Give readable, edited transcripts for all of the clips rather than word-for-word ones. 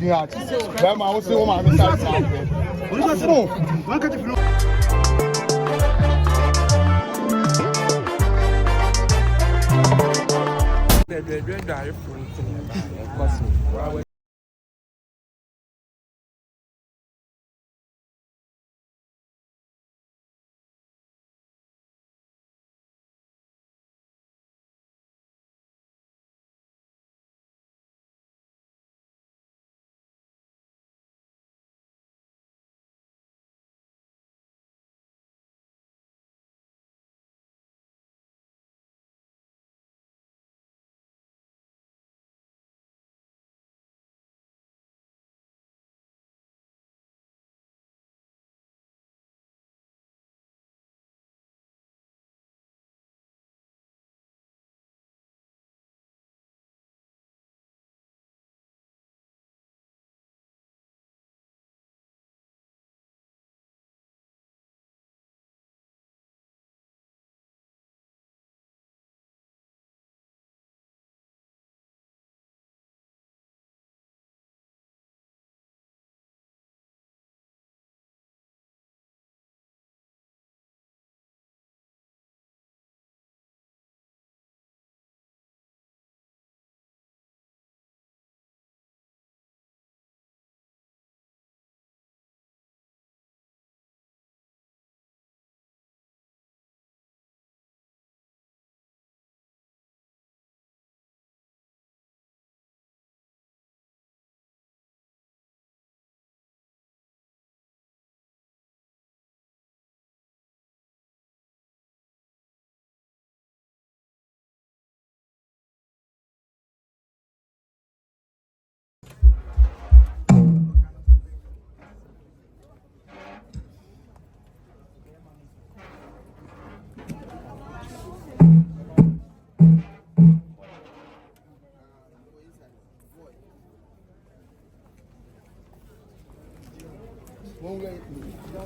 working hard. Grandma, I will say, woman, I'm sorry. One cut if you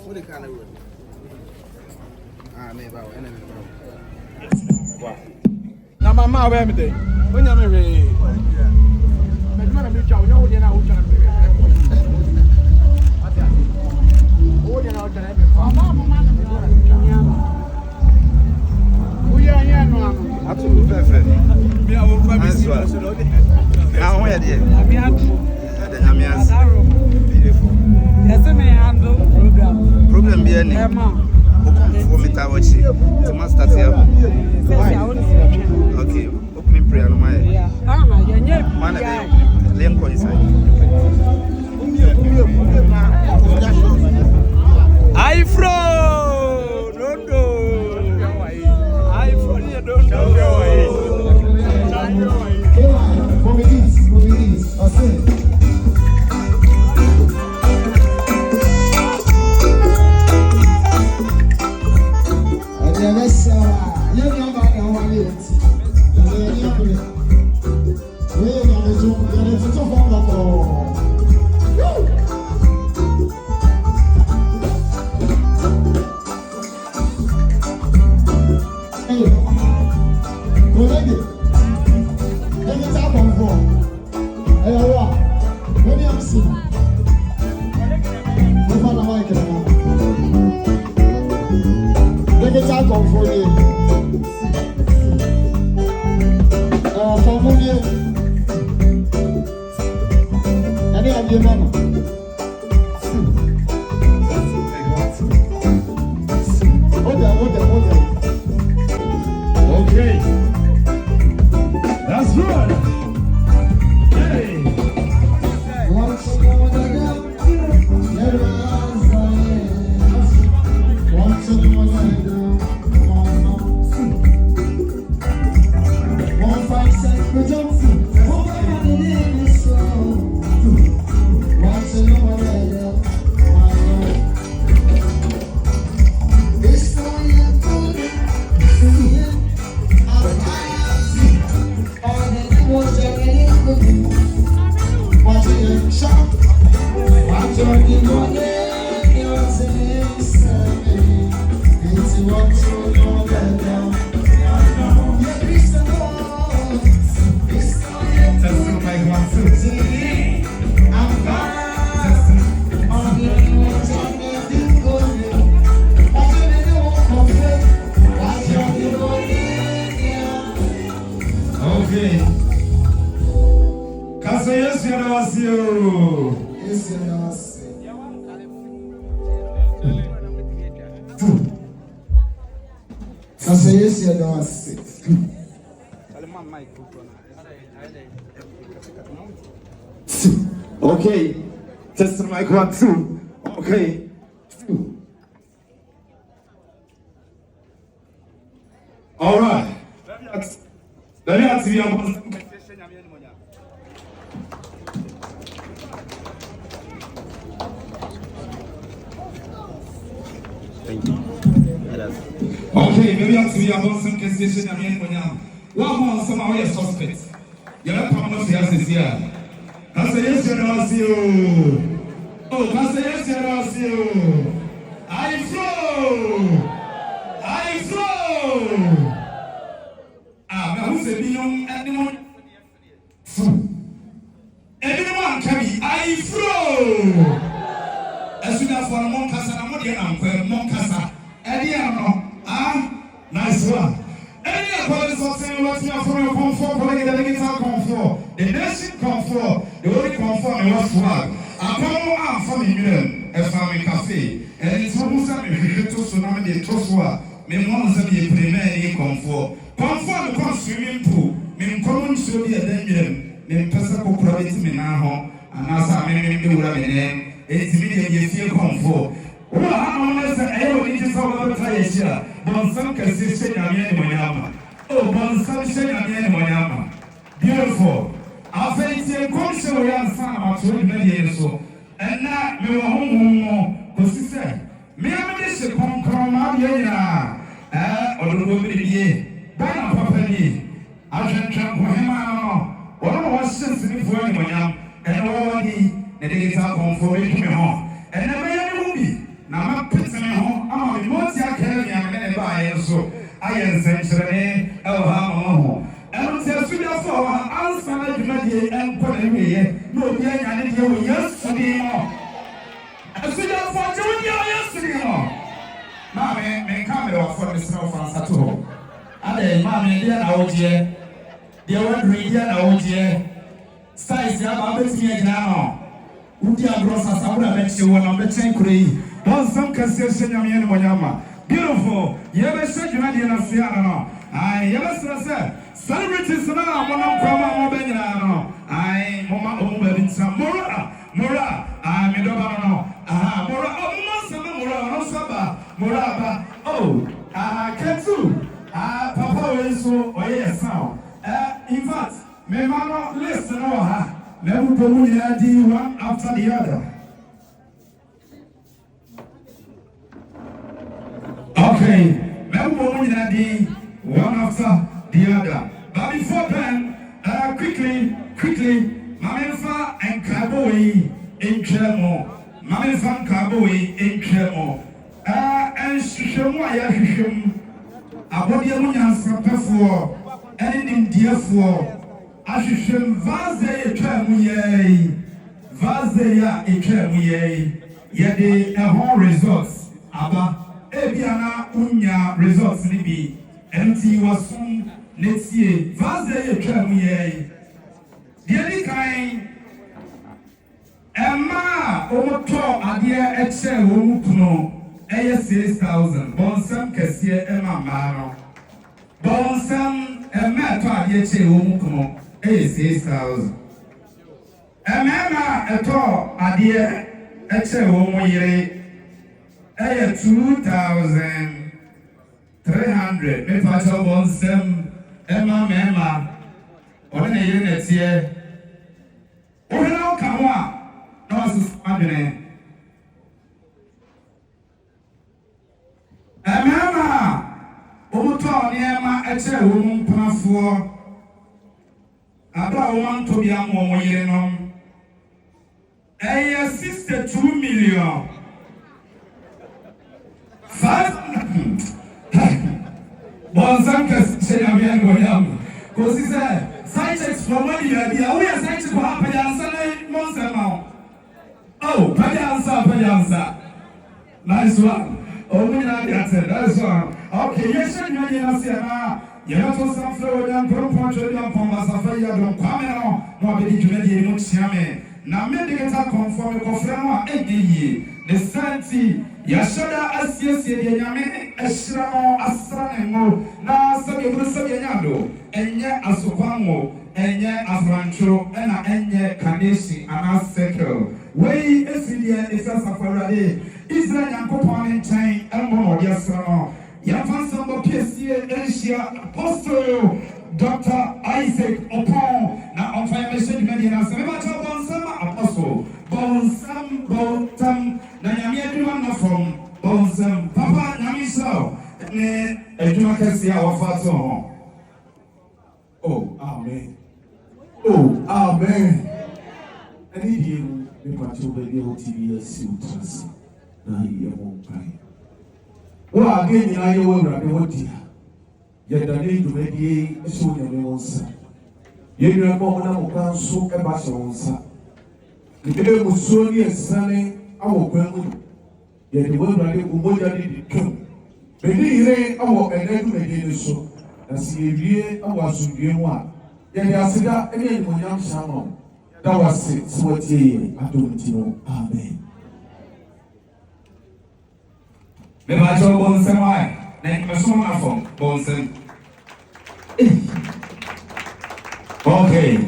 what the kind of road? Maybe about enemy. Wow. Now, my mom, everything. When you're married, but man, I'm chow. No, you're not chow. Oh, you're not chow. Absolutely perfect. Me, I will promise you. Now, where are you? Beautiful. Yes, I may handle program. Problem be any. For me, I watch it. To master here. Okay, opening prayer on my. Yeah. Man, Liam coincide. I fro. No. I fro. You don't know. Movies. Okay. Okay, that's good. Hey, once more again. One Kasa yes ya da wase. Okay. Test the mic 1 2. Okay. 2. All right. Let me ask you about okay, maybe I'm to be about some question. I mean, when I'm one more somehow you're suspect. You're not coming to us here. I say yes, you. Oh, I say yes, you. I flow. Ah, who's a beyond anyone? Everyone can be I flow. As soon as one more casa, I'm more casa. Nice one. Any apologies for saying what's your from your comfort, calling the digital comfort, the nation comfort, the only comfort in what's swag. A power from England, a family cafe, and it's almost a bit to tsunami de Toswa, Memons of the primary comfort. Comfort the swimming pool, Mem common should be a danger, Mem Pesako Province Minaho, and as I mean, the name, it's immediately feel comfort. Oh, I'm honest, I don't need to talk about Taisha. Bonsam Cassisha Yamian Moyama. Oh, Bonsam Shayamian Moyama. Beautiful. I'll say it's a conscious way and son about 20 years so. And now, me home, because he said, me am a dish of Concomabia. Or the woman in ye. Bana Papa. I can jump for him. One of us since the before anyone, and all the digital comfort me home. And never any movie. Now, I'm putting me home. I'm a multi academy and by so I am essentially Elhamo. And tell you for answer and put me no young and you yesterday more. As soon as for Junior yesterday more. Mammy, may come for the snow from Sato. And then, Mammy, dear out here. Dear one reader out here. Size Yabba now. Udia Grossa Sabra makes you one of the 10 cree. Don't some concession Yamian Moyama. Beautiful. You ever said you had enough Fiano? I ever said, celebrities now, one of Grandma Benano. I, Mama Obensa, Mora, I'm in the Barano. Mora, oh, Mora, no Saba, Moraba, oh, Ketsu, Papa is so, oh, yes, now. In fact, my mama, listen, never put one after the other. Okay, never one after the other. But before then, quickly, Mamifa and Kaboi in Tremo. Mamifa and Kaboi in Tremo. And Shishomaya Shishom. Abodiamuyan Sapafor, and in Dearfor. Ashishom Vaze Vazeya Echemuye. Yede a whole results. Abba. Ebiana unya results libi MT wasum netie vaze etwamuye diani kan emma omoto ade eche womukuno eye 6000 bonsam kese emma maro bonsam emma to ade eche womukuno eye 6000 emma eto ade eche womuyire 2,300. Me pacha bonsam Emma. What a unit here. Oh, no, come on. No, it's happening. Emma. Omuto Emma eche woman panafo. Aba woman to be a more yenom. 62 million. 5 Bonsam say Yamian Goyam. Because he said, side checks for money, we are side checks for Payansa Monsamo. Oh, Payansa. Nice one. Oh, we are that's one. Okay, yes, you're not some flow and Proponcho from Masafaya, don't come on, more than you made Muxiame. Now, medical conform Coframa 80 the Santi. Yashada asiesie de nyame ehyira no asra ne ngo na sabe buru sabe nyado enye asopanwo enye afrantro na enye kanesi ana circle wey esidie esasafara Israel yankopon nchen embo no yasra no yafansa mbo piesie enhia apostle Dr. Isaac Opon na onfaya message media na se ba cha bonsama apostle bonsam na nyame adwuma na from bonsam papa nyame sao ne adwuma kese a wafa to ho. Oh amen. Oh amen. Ani die me pato be die TV si utrasi na ye mo pai wa age nyina ye wo wura be wodia ye da ne dwumadi so nyame wonsa ye nwa mo na mo kan so e ba se wonsa Kide musoni esane awo kwengu ye de wura de umoja di tum be ni ire awo enedu medie so na si ewie awo asundue mu a ye de asida ene ni monyam shamo da wase siwatie adomtino amen. Me ba cho bonsam ai na me so na fom bonsam. Okay.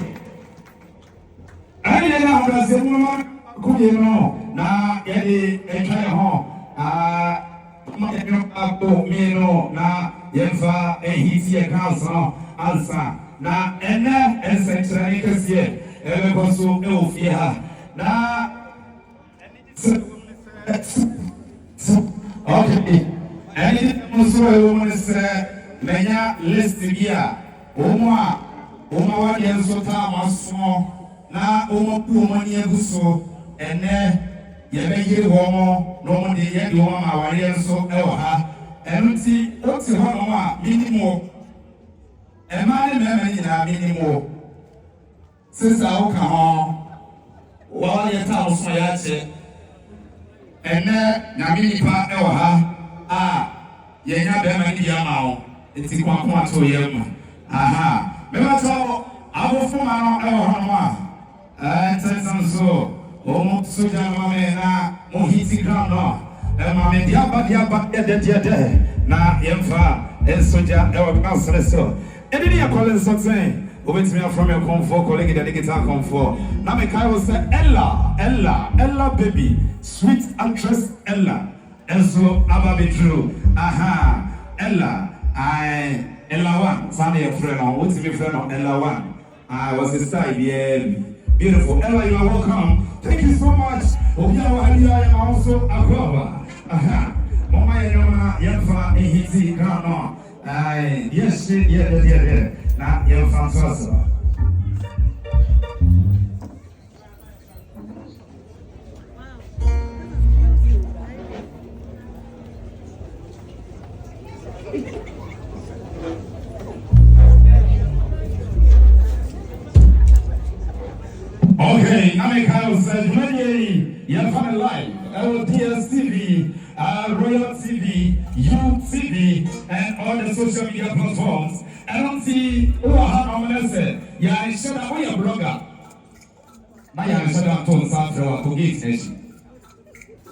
Ani na abrazemu ma kuje no na yede etwa ho ma eno abo mino na yemfa ehiti e kanso ansa na ene ensentrani kase ebe koso e ofie ha na okay ani muso e wo mse menya list bia o wa yenso ta maso na omo ku omo ni eguso ene ye be yiri wo mo no mo de ye di wo ma ware nso e wo ha enunti o ti ho no a minimo e ma ne me me nyina minimo sisa o ka ho wa ye ta o so ya che ene na minipa e wo ha ye nya be ma ni ya ma o enti kwa kwa to ye ma aha me ba to abo fo ma no e wo ho no a so omo soja mame na mo hiti ground no mame diaba de na yemfa soja e wa kasre so edi ya call something obetimi from your comfort colleague the digital comfort na me kai was Ella baby sweet actress Ella enso aba be true Ella Ella one sani your friend on what me friend on Ella one I was the side beautiful. Ella, you are welcome. Thank you so much. I am also a brother. Mama Yama Yafa Ehiti Grano. Yes, yeah. Now you're fantastic. Okay, Nameka said, you're coming live. DSTV, Royal TV, UTV, and all the social media platforms. I don't see who I said, yeah, I should have a blogger. My young should have told South Kogi Nation.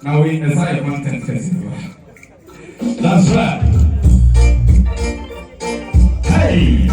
Now we desire content festival. That's right. Hey!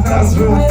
That's right.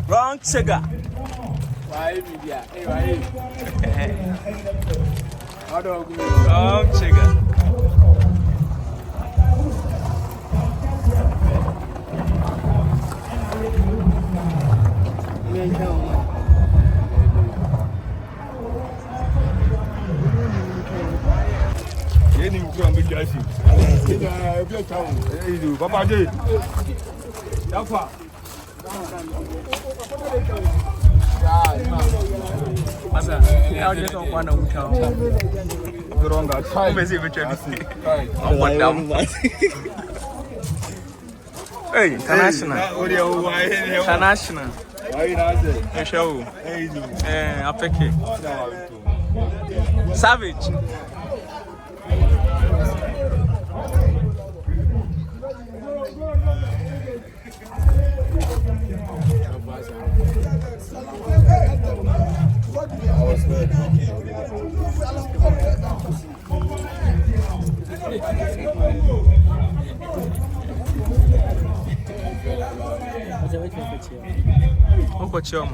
Wrong sugar. Why wrong sugar. Papa J. Masa, how just on one of them? Hey, international. International. Show. Apeke. Savage. Okochom.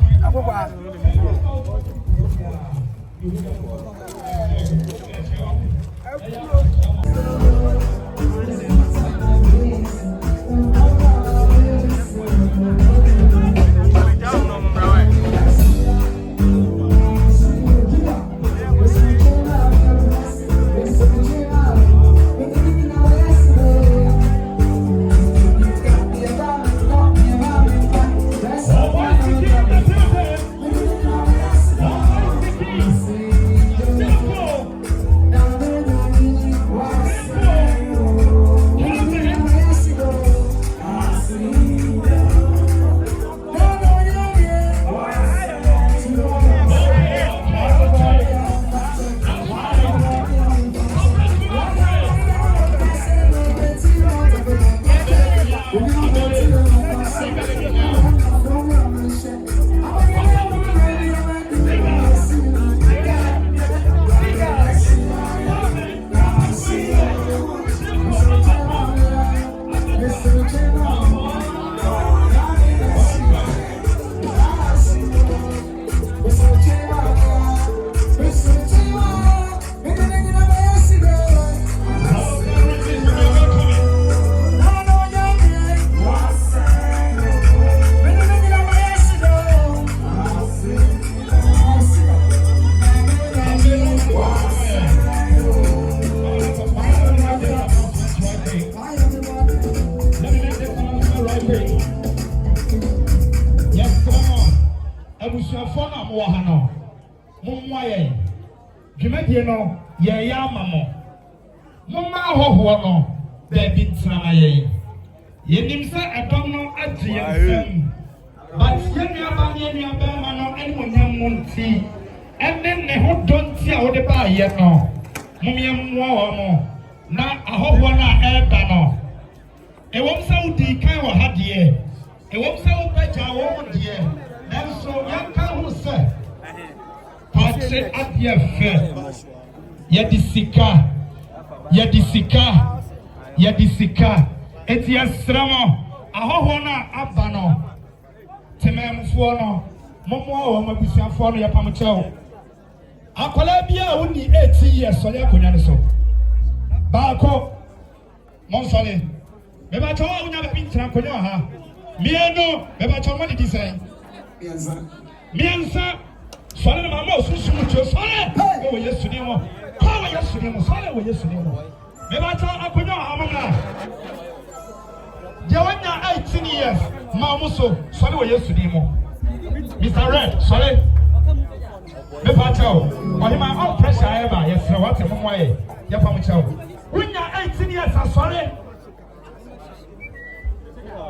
Yadisika eti asramo ahoho na abano tememfo no momo wo mabusiafo no yapamchew akola bia woni 18 years sole akonya ne so baako monsole beba to wonya be pintra akonya ha mieno beba to mo didi sen miensa sole na mama osusumu cho sole wo yesu ni mo wo yesu ni mo sole wo yesu ni mo beba to akonya ha mama Jawanya 18 years, Mamuso, sorry, what you do, Mr. Red, sorry. Me pacho, or him all pressure ever, yes, what a way, Yapamucho. When you're 18 years, I'm sorry.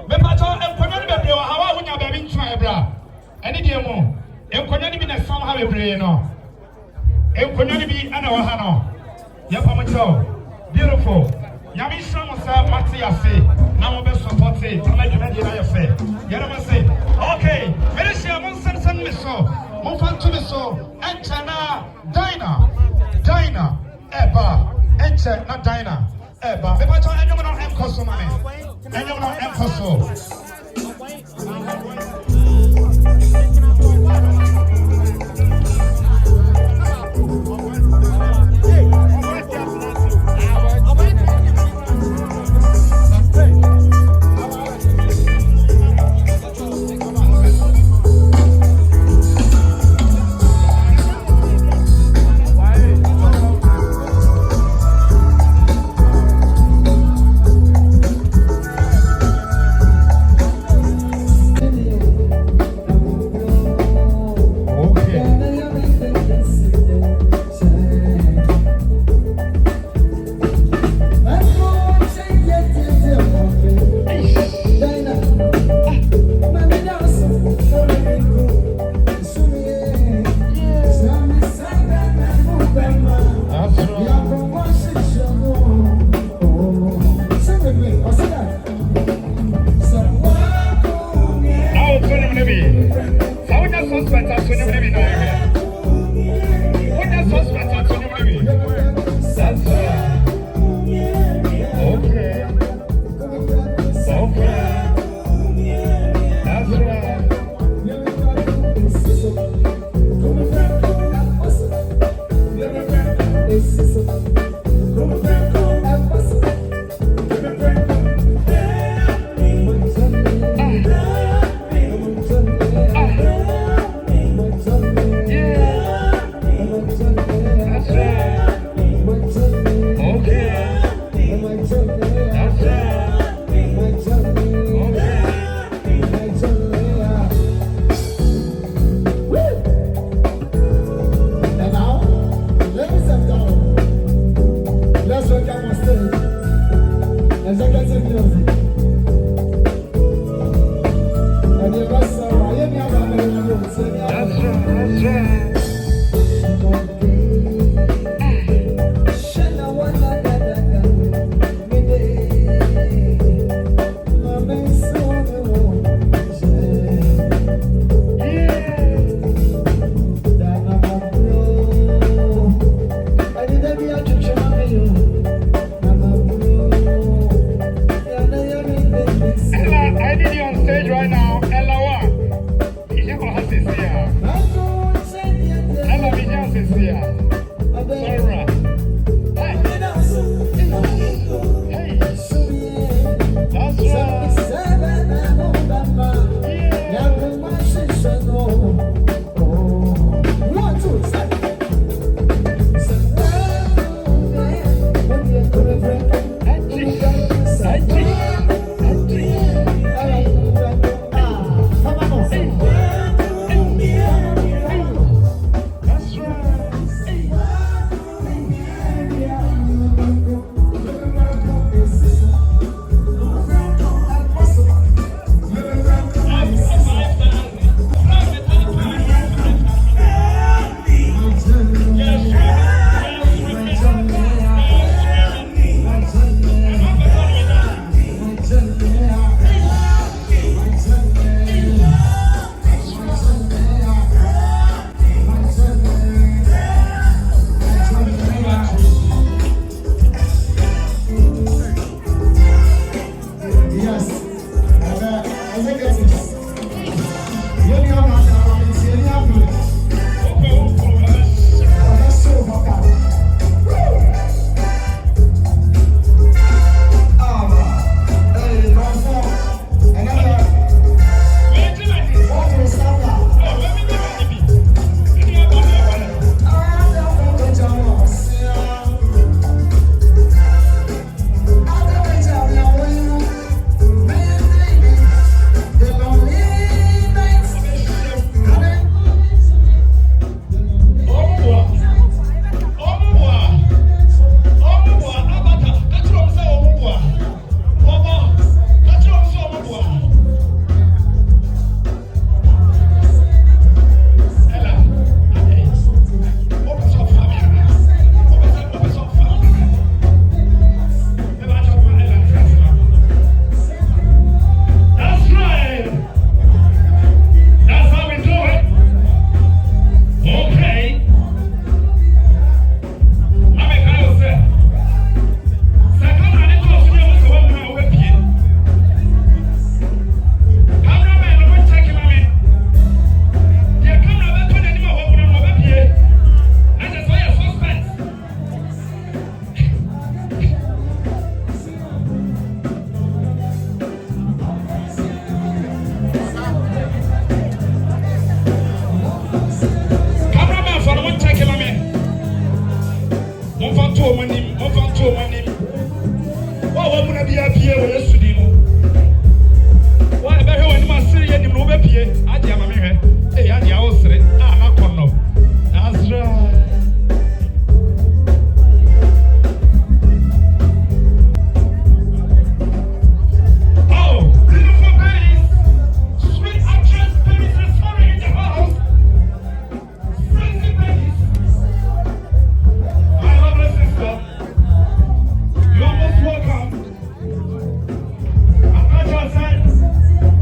Me pacho, and Konani, how would you have been trying, bra? Any dear more, and Konani be somehow a brain, no. And Konani be an Ohano, Yapamucho, beautiful. Yami Samusa Matiasi, now be supported to make ready by your faith. Yerama say, okay, Medicine Monson San Miso, Mofan to Miso, Enchana, Dina, Eba, Enche, not Dina, Eba, if I told anyone on Emcoso money, anyone on Emcoso.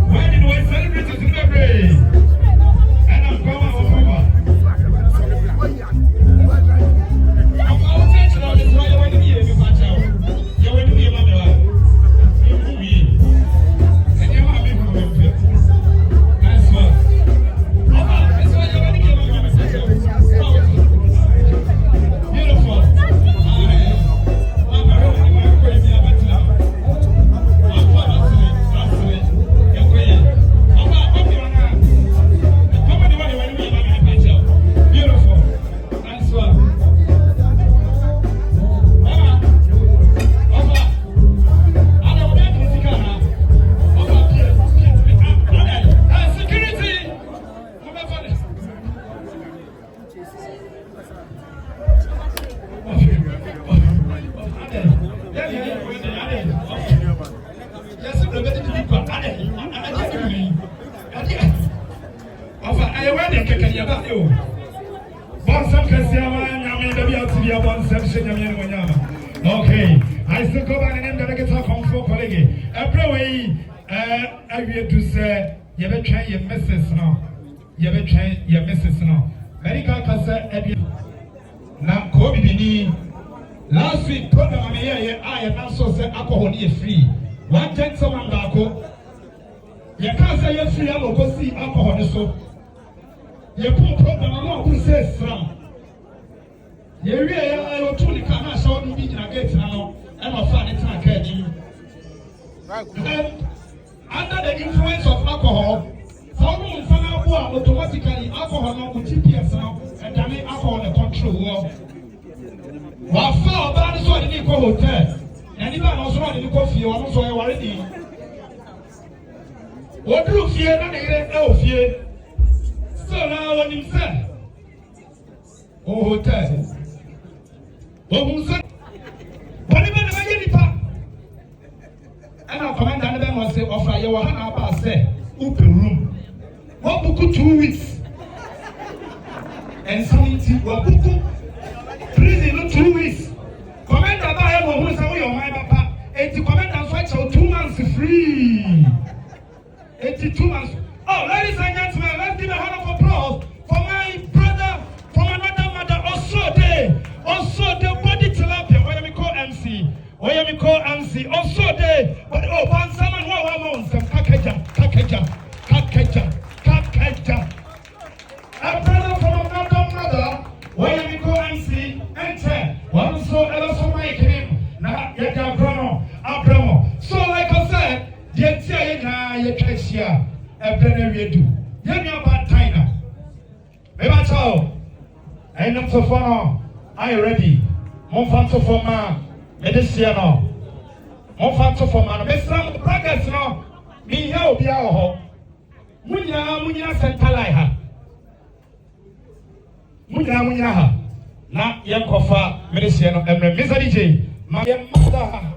Where did we celebrate it? And I'm going Okay, I still go by the name Delegate Kung Fu colleague. Every way, I will to say, you ever try your missus now. You ever try your missus now. Medical Casa, now, Kobe Bini. Last week, program here, I am also said alcohol is free. One gentleman, Bako. You can't say you're free, I will go see alcohol. So, you put program along who says some. You really truly cannot show me in a gate now, and I'll find it again. Under the influence of alcohol, someone found out automatically alcohol now with GPS now, and then alcohol the control. While far about this one in the hotel, and even also in the coffee, or also already. What do you fear? Not a no fear. So now, when you say, oh, hotel. Who said, whatever the Magnipa and our commander and them was say, offer your hand about say, open room. What book 2 weeks and something what book prison 2 weeks. Commander by who is away on my papa, 80 commander fight out 2 months free. 82 months. Oh, ladies and gentlemen, let's give a hand of applause for my brother from another mother also there. Also, the body tilapia, where we call MC, also there, but oh, one someone who wants some Kakeja. A brother from another mother, where we call MC, enter, one so else for my name, now yet Abramo. So, like I said, the entire year, Tracia, a brother we do. You're not bad time. Maybe so, I know so far. Are you ready? Mon fan to for man, Mediciano. Mon fan to for man, Mr. Braggers no. Me here will be our home. Munya Santalaiha. Munya. Na Yankofa, Mediciano, and Mr. DJ, my mother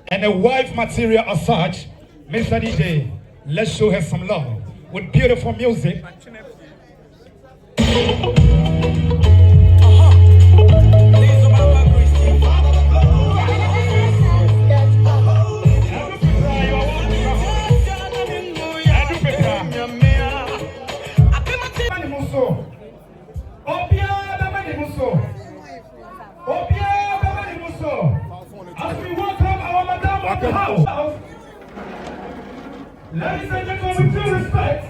and a wife material as such. Mr. DJ, let's show her some love with beautiful music. As we welcome our Madame of the house, ladies and gentlemen, with due respect,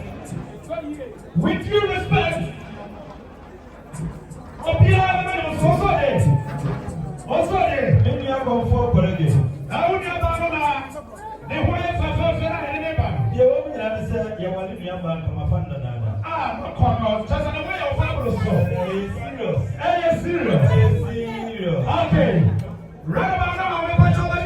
also there, maybe I'm going for colleagues. I would have the way for you won't have you want to be a man from a fan. Just a way of serious. Okay. Right about now, I'm going to be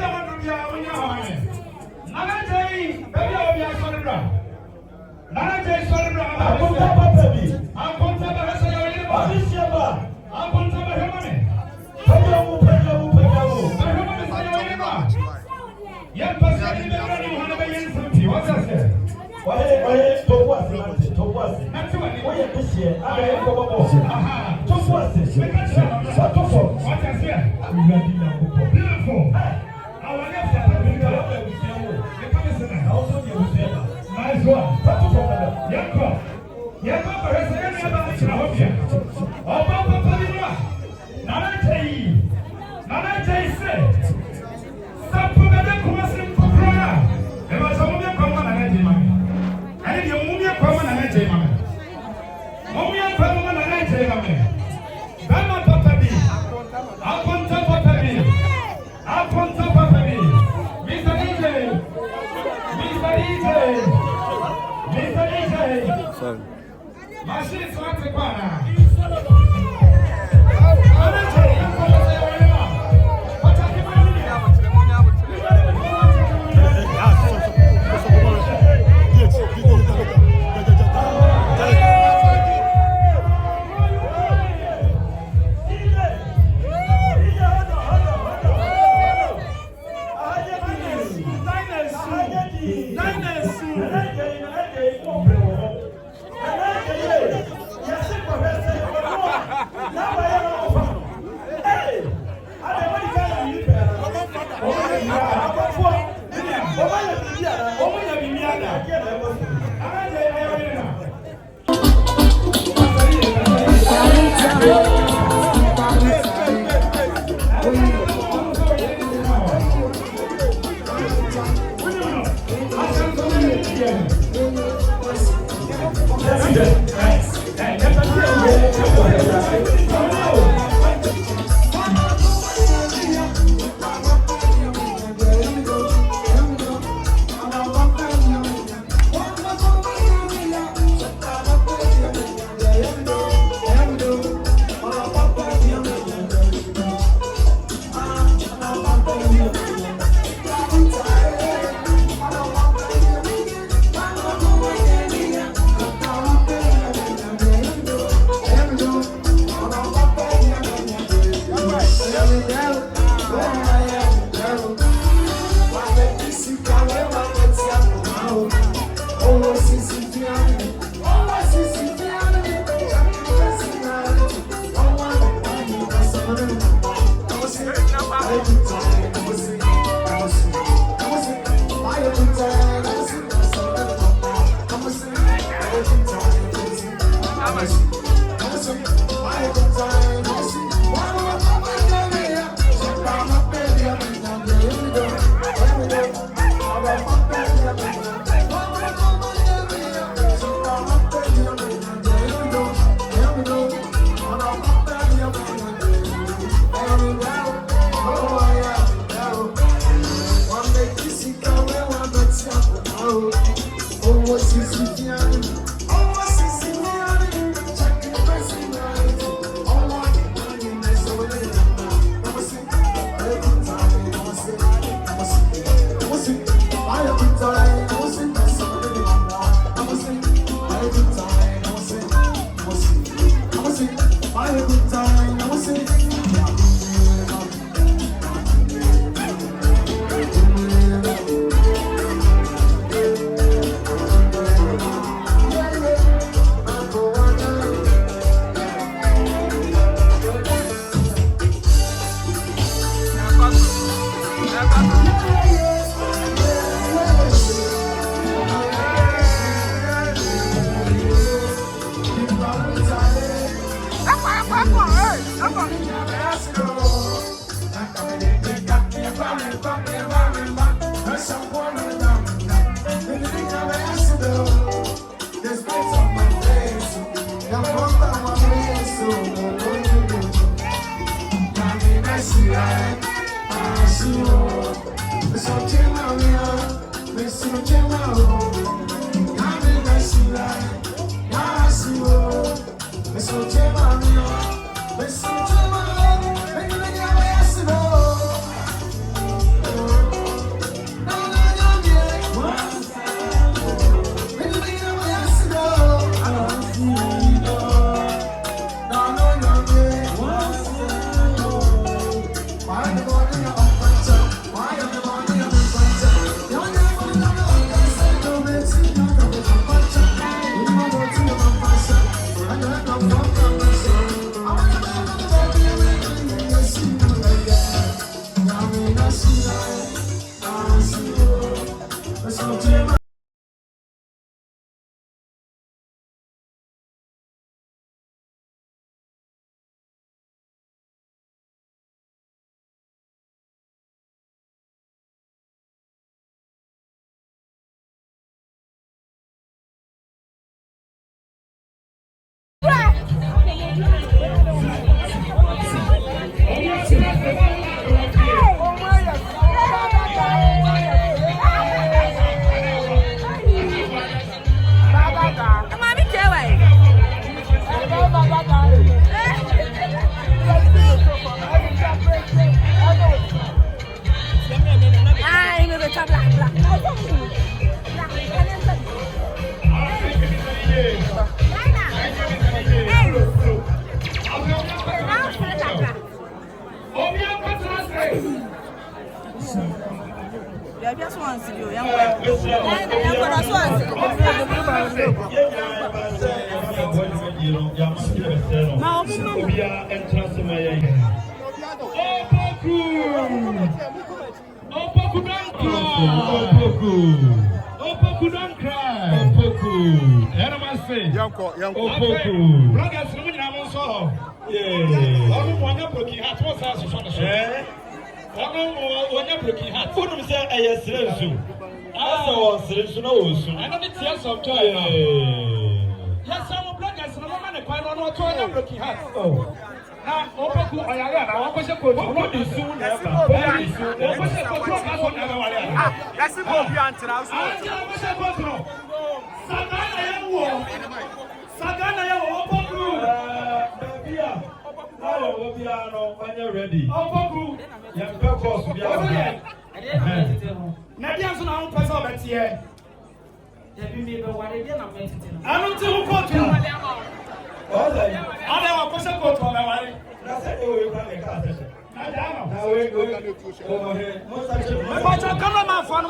Cameraman for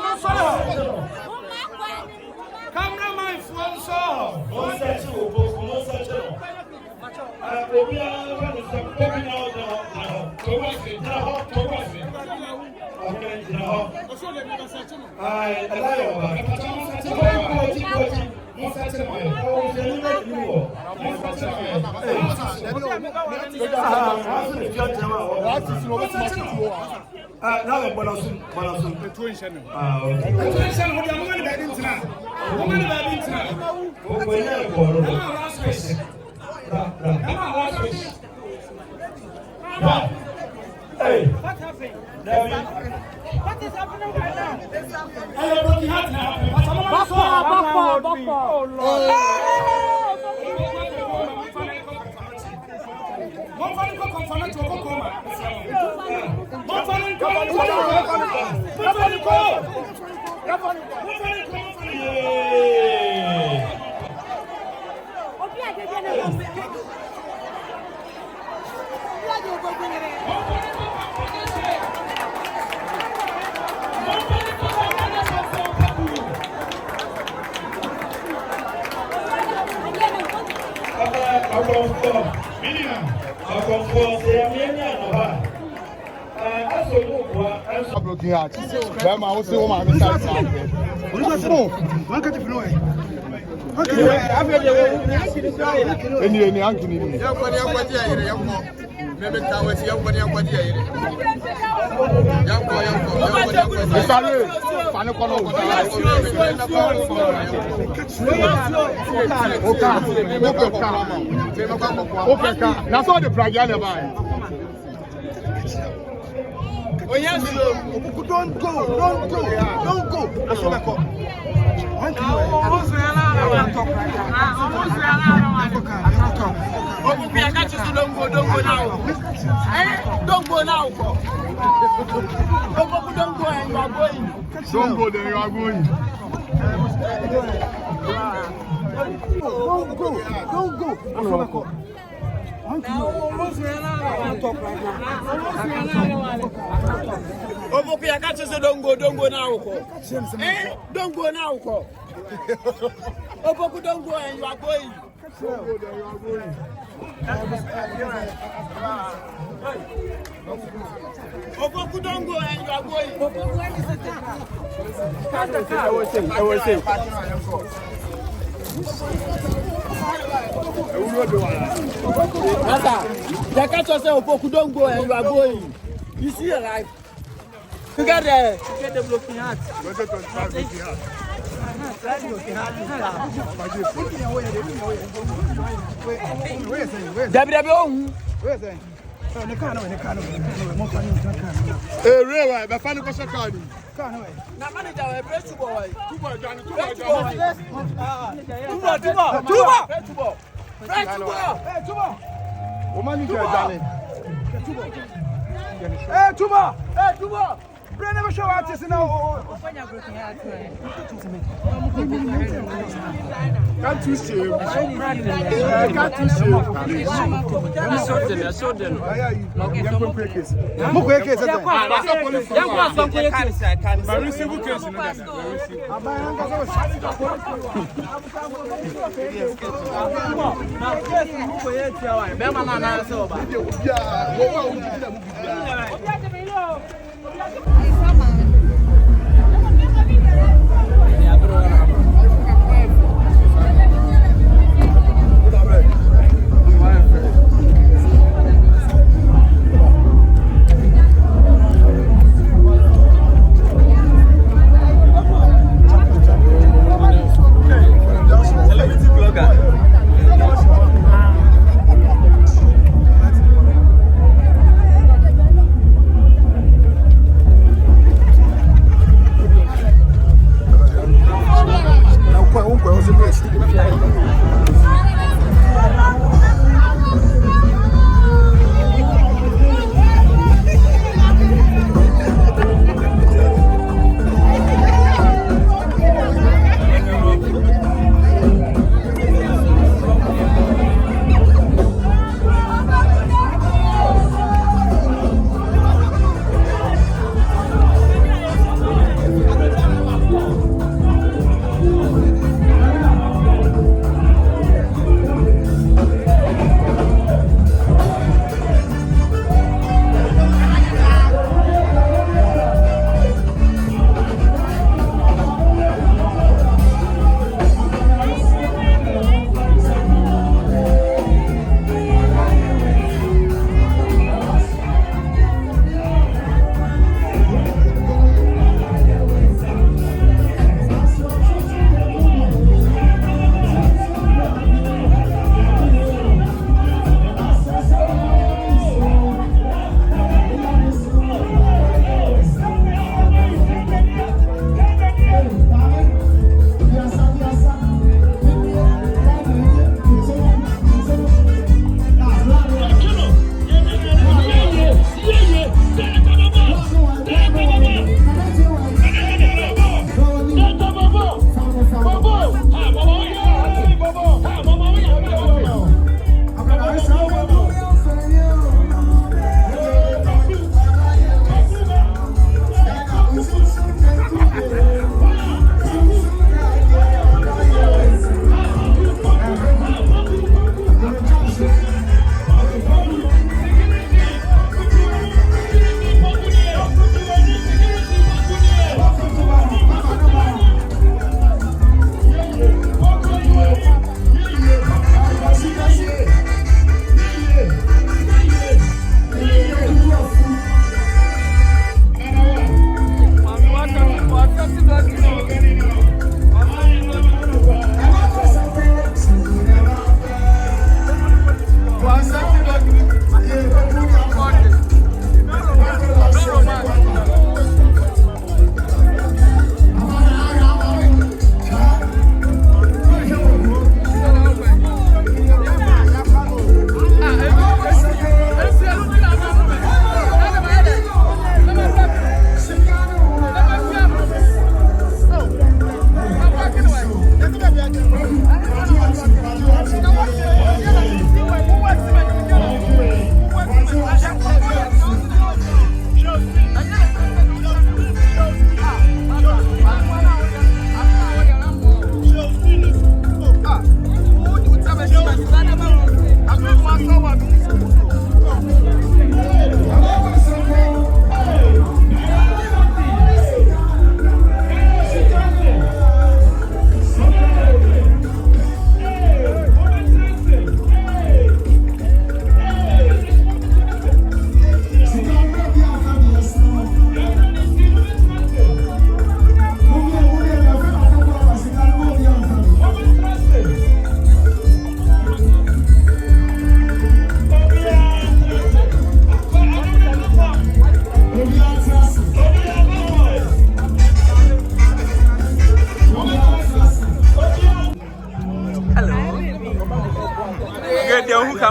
cameraman Hey, what happened? What is happening right now? Broken heart. Well, my house home and start now. What is that for? One cut if no way. Any uncle in me. That's all the Pragiana buy. Oh yes, don't go. That's what I call. Don't go now. Don't go there, you are going. Don't go. That's what I call. Don't go now. Don't go now. Opoku don't go and you are going. Opoku don't go and you are going. I will say. Master, the catch yourself, Opoku don't go and you are going. You see your life. You get the blocking heart. Brand never show artists now. Can't you see? Can't you see? I saw them.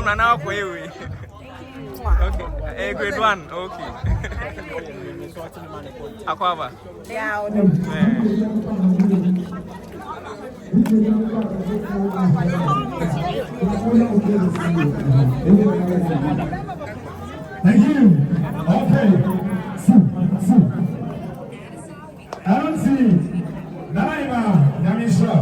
welcome Nana Kwewe. Okay, grade 1. Okay. Akwaba. Yeah. Thank you. Okay. I don't see Naima Yamisha.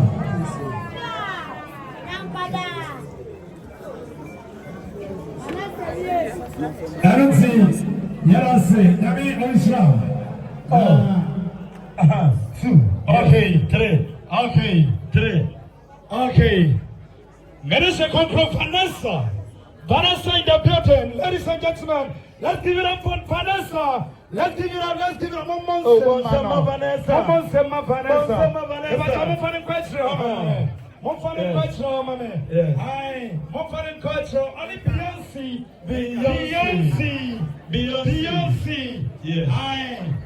I don't see Yarase Yami Oisha. Okay, 3. Okay. Ladies and gentlemen, Vanessa. Vanessa in the building. Ladies and gentlemen, let's give it up for Vanessa. Let's give it up. Vanessa.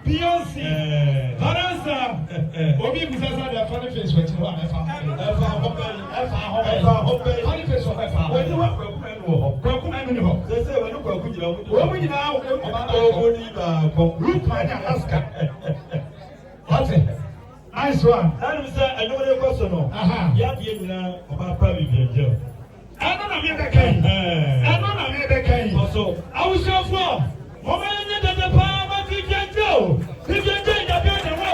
Beyonce. Vanessa. Obi Musasa the funny face with you. Funny face of when you work they say when you go good nice one. That is I know the question. Yeah, about private jail. I don't know also, I was so far. Woman, the power of the jail. If you're doing the building, from oh,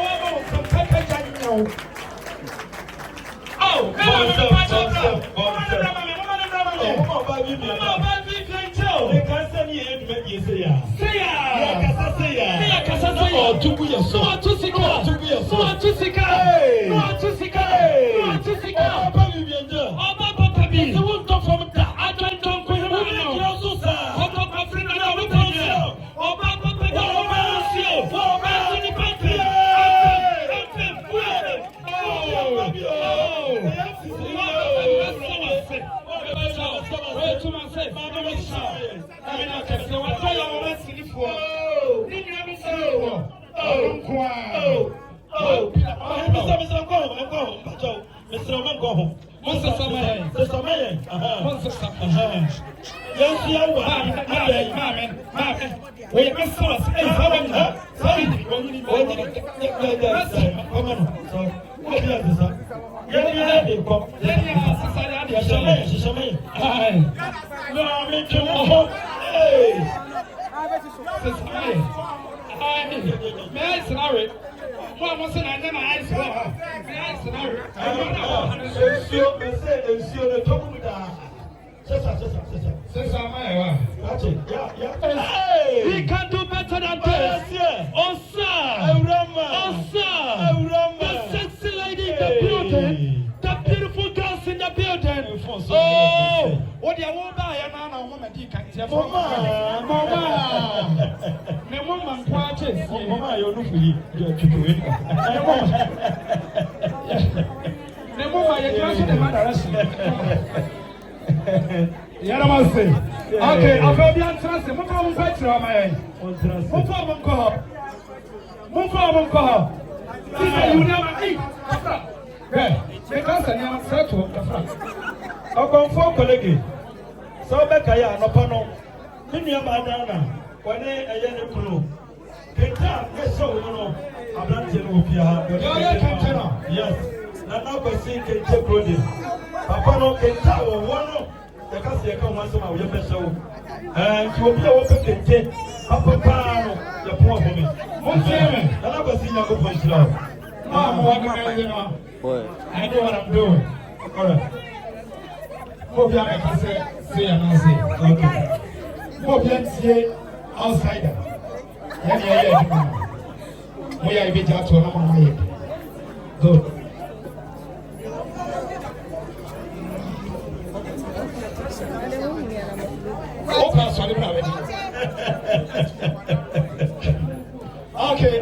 we can do better than this. The sexy lady in the building, the beautiful girls in the building. Oh, what do you want by a man or woman? Mama, you're not free. You're to do it. Okay, I'll be on transit. Move on, fight your man. Move on. You never eat. Because I am settled. I'll go for colleague. So back I am upon Minia Madana. When I am a clue. Penta, yes, so you know. I'm not telling you. Yes. Now go see Kente Brody. Papa no Kenta or one. The Cassia come once a year, and you will be open Kente. Papa Pano, the poor woman. One chairman, and I was seeing a good voice now. I'm walking around. I know what I'm doing. All right. Hope you can say and I say. Okay. Hope you see outsider. Yeah. We are a bit out to another. Good. Okay.